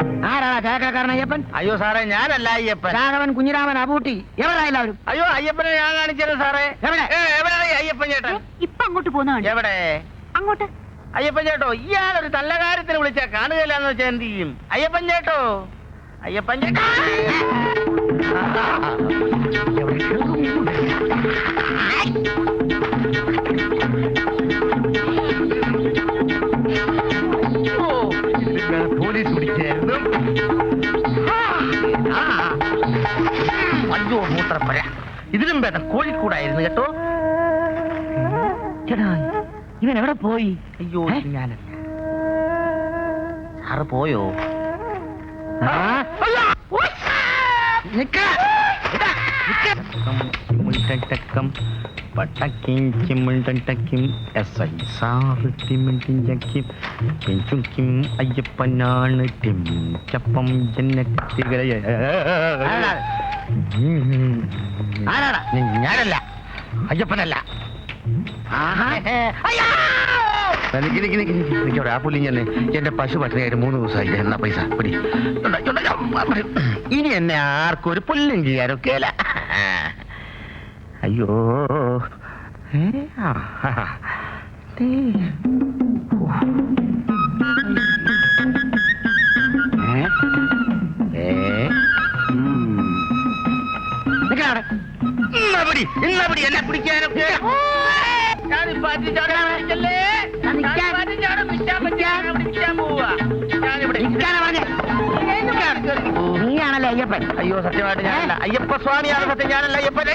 ആരാടാ ചായക്കാരൻ അയ്യപ്പൻ? അയ്യോ സാറേ, ഞാനല്ല അയ്യപ്പൻ. രാഘവൻ, കുഞ്ഞിരാമൻ, അബൂട്ടി എവിടാ എല്ലാവരും? അയ്യോ, അയ്യപ്പനെ ഞാൻ കാണിച്ചത് സാറേ. എവിടെ? എവിടെയാണ് അയ്യപ്പൻ ചേട്ടൻ? ഇപ്പൊ അങ്ങോട്ട് പോകുന്നതാണ്. എവിടെ അങ്ങോട്ട്. അയ്യപ്പൻ ചേട്ടോ, ഇയാളൊരു നല്ല കാര്യത്തിന് വിളിച്ചാ കാണുകയില്ലാന്ന് വെച്ചാൽ എന്ത് ചെയ്യും? അയ്യപ്പൻ ചേട്ടോ, അയ്യപ്പൻ ചേട്ടാ. പോലീസ് പിടിച്ചായിരുന്നു. അയ്യോ, മൂത്രപ്പഴ. ഇതിലും ഭേദം കോഴിക്കോടായിരുന്നു കേട്ടോ. ചേട്ടാ, ഇവൻ എവിടെ പോയി? അയ്യോ, ഞാനല്ല. സാറ് പോയോ? അയ്യപ്പനാണ് ചപ്പം ഞാനല്ല, അയ്യപ്പനല്ല. എനിക്കവിടെ ആ പുല്ലിങ് തന്നെ. എന്റെ പശു പട്ടിണിയായിട്ട് 3 ദിവസമായി. എന്നാ പൈസ പിടി. ഇനി എന്നെ ആർക്കും ഒരു പുല്ലും ചെയ്യാനൊക്കെയല്ല. അയ്യോ, എന്നെ പിടിക്കാനൊക്കെ നീയാണല്ലേ അയ്യപ്പൻ? അയ്യോ, സത്യമായിട്ട് ഞാനല്ല അയ്യപ്പ സ്വാമിയാണ്. സത്യം ഞാനല്ല അയ്യപ്പൻ.